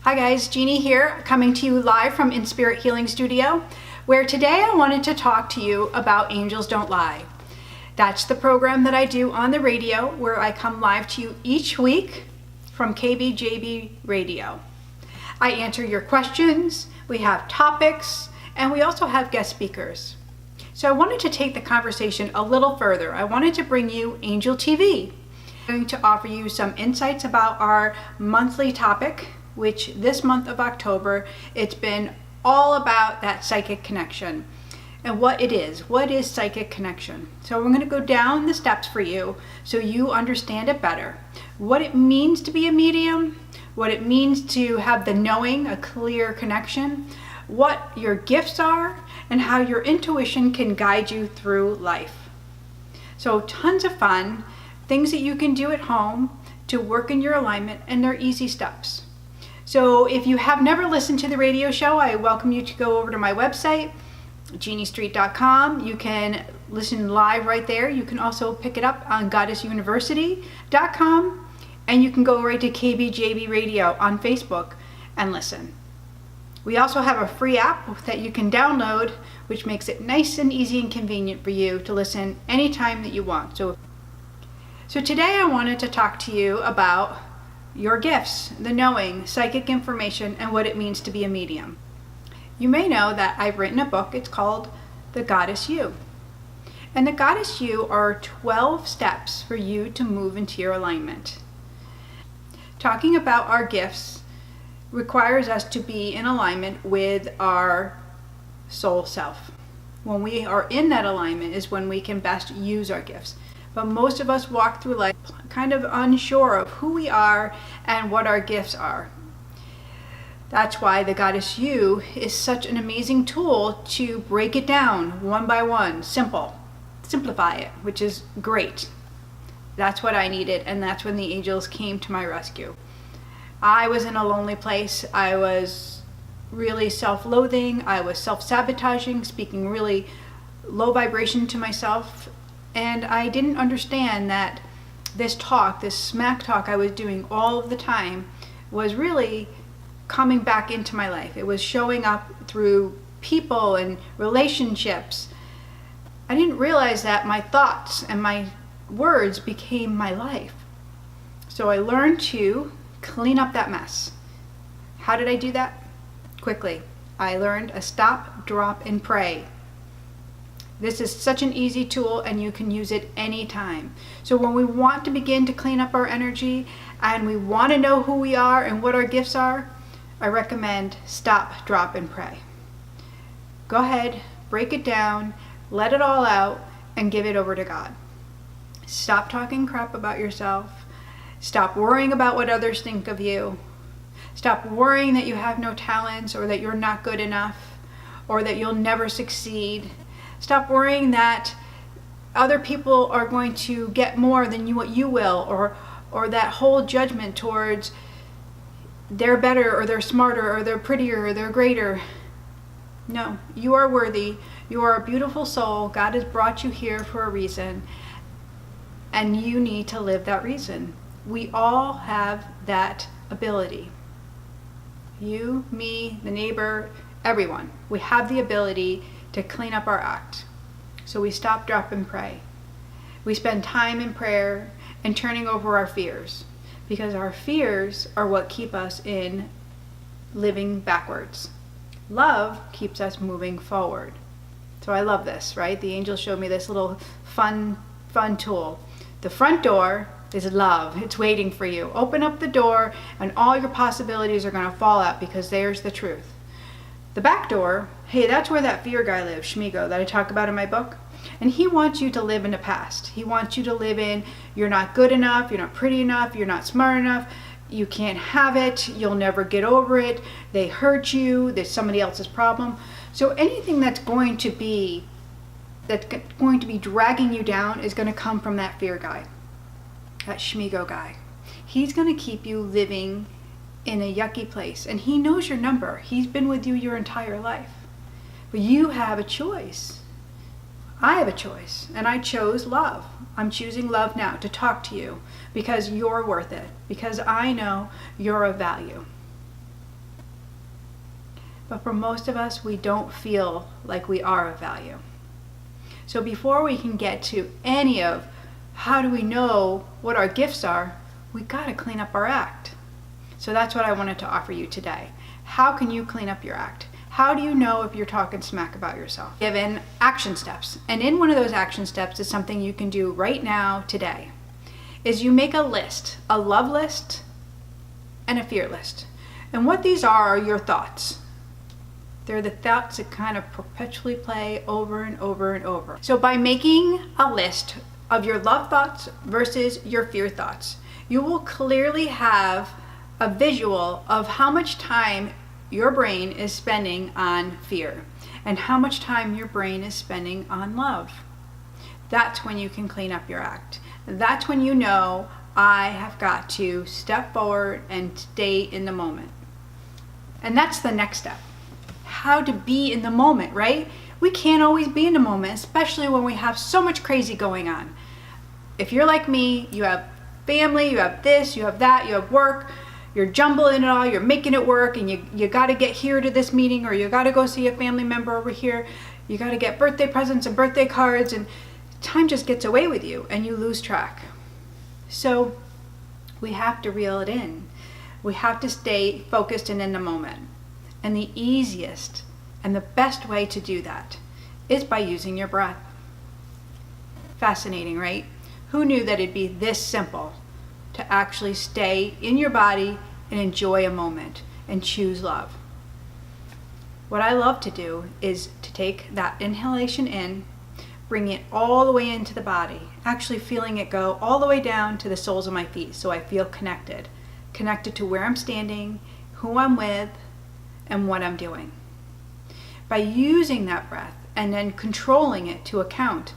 Hi guys, Jeannie here, coming to you live from In Spirit Healing Studio, where today I wanted to talk to you about Angels Don't Lie. That's the program that I do on the radio, where I come live to you each week from KBJB Radio. I answer your questions, we have topics, and we also have guest speakers. So I wanted to take the conversation a little further. I wanted to bring you Angel TV. I'm going to offer you some insights about our monthly topic, which this month of October, it's been all about that psychic connection and what it is. What is psychic connection? So we're going to go down the steps for you so you understand it better. What it means to be a medium, what it means to have the knowing, a clear connection, what your gifts are, and how your intuition can guide you through life. So tons of fun, things that you can do at home to work in your alignment, and they're easy steps. So if you have never listened to the radio show, I welcome you to go over to my website, jeanniestreet.com. You can listen live right there. You can also pick it up on goddessuniversity.com, and you can go right to KBJB Radio on Facebook and listen. We also have a free app that you can download, which makes it nice and easy and convenient for you to listen anytime that you want. So today I wanted to talk to you about your gifts, the knowing, psychic information, and what it means to be a medium. You may know that I've written a book. It's called The Goddess You. And the Goddess You are 12 steps for you to move into your alignment. Talking about our gifts requires us to be in alignment with our soul self. When we are in that alignment is when we can best use our gifts. But most of us walk through life kind of unsure of who we are and what our gifts are. That's why the Goddess You is such an amazing tool to break it down one by one, simplify it, which is great. That's what I needed, and that's when the angels came to my rescue. I was in a lonely place. I was really self-loathing. I was self-sabotaging, speaking really low vibration to myself. And I didn't understand that this smack talk I was doing all of the time was really coming back into my life. It was showing up through people and relationships. I didn't realize that my thoughts and my words became my life. So I learned to clean up that mess. How did I do that? Quickly. I learned a stop, drop, and pray. This is such an easy tool, and you can use it anytime. So when we want to begin to clean up our energy and we want to know who we are and what our gifts are, I recommend stop, drop, and pray. Go ahead, break it down, let it all out, and give it over to God. Stop talking crap about yourself. Stop worrying about what others think of you. Stop worrying that you have no talents or that you're not good enough or that you'll never succeed. Stop worrying that other people are going to get more than what you will, or that whole judgment towards they're better or they're smarter or they're prettier or they're greater. No, you are worthy. You are a beautiful soul. God has brought you here for a reason, and you need to live that reason. We all have that ability. You, me, the neighbor, everyone. We have the ability to clean up our act. So we stop, drop, and pray. We spend time in prayer and turning over our fears, because our fears are what keep us in living backwards. Love keeps us moving forward. So I love this, right? The angels showed me this little fun tool. The front door is love. It's waiting for you. Open up the door and all your possibilities are going to fall out, because there's the truth. The back door, hey, that's where that fear guy lives, Shmigo, that I talk about in my book. And he wants you to live in the past. He wants you to live in, you're not good enough, you're not pretty enough, you're not smart enough, you can't have it, you'll never get over it, they hurt you, there's somebody else's problem. So anything that's going to be dragging you down is going to come from that fear guy, that Shmigo guy. He's going to keep you living in a yucky place, and he knows your number. He's been with you your entire life. But you have a choice. I have a choice, and I chose love. I'm choosing love now to talk to you because you're worth it, because I know you're of value. but for most of us, we don't feel like we are of value. So before we can get to any of how do we know what our gifts are, we gotta clean up our act. So that's what I wanted to offer you today. How can you clean up your act? How do you know if you're talking smack about yourself? Given action steps. And in one of those action steps is something you can do right now, today, is you make a list, a love list and a fear list. And what these are your thoughts. They're the thoughts that kind of perpetually play over and over and over. So by making a list of your love thoughts versus your fear thoughts, you will clearly have a visual of how much time your brain is spending on fear and how much time your brain is spending on love. That's when you can clean up your act. That's when you know I have got to step forward and stay in the moment. And that's the next step. How to be in the moment, right? We can't always be in the moment, especially when we have so much crazy going on. If you're like me, you have family, you have this, you have that, you have work, you're jumbling it all, you're making it work, and you got to get here to this meeting, or you got to go see a family member over here. You got to get birthday presents and birthday cards, and time just gets away with you and you lose track. So we have to reel it in. We have to stay focused and in the moment. And the easiest and the best way to do that is by using your breath. Fascinating, right? Who knew that it'd be this simple to actually stay in your body and enjoy a moment and choose love? What I love to do is to take that inhalation in, bring it all the way into the body, actually feeling it go all the way down to the soles of my feet, so I feel connected to where I'm standing, who I'm with, and what I'm doing. By using that breath and then controlling it to a count,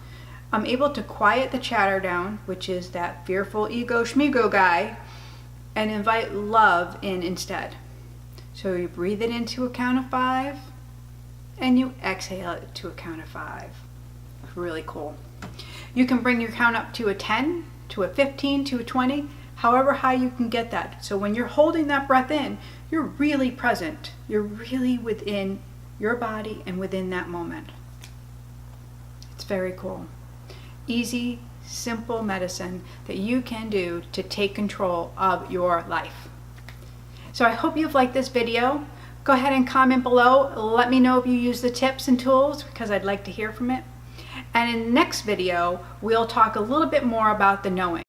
I'm able to quiet the chatter down, which is that fearful ego schmigo guy, and invite love in instead. So you breathe it into a count of 5 and you exhale it to a count of 5. Really cool. You can bring your count up to a 10, to a 15, to a 20, however high you can get that. So when you're holding that breath in, you're really present. You're really within your body and within that moment. It's very cool. Easy, simple medicine that you can do to take control of your life. So I hope you've liked this video. Go ahead and comment below. Let me know if you use the tips and tools, because I'd like to hear from it. And in the next video, we'll talk a little bit more about the knowing.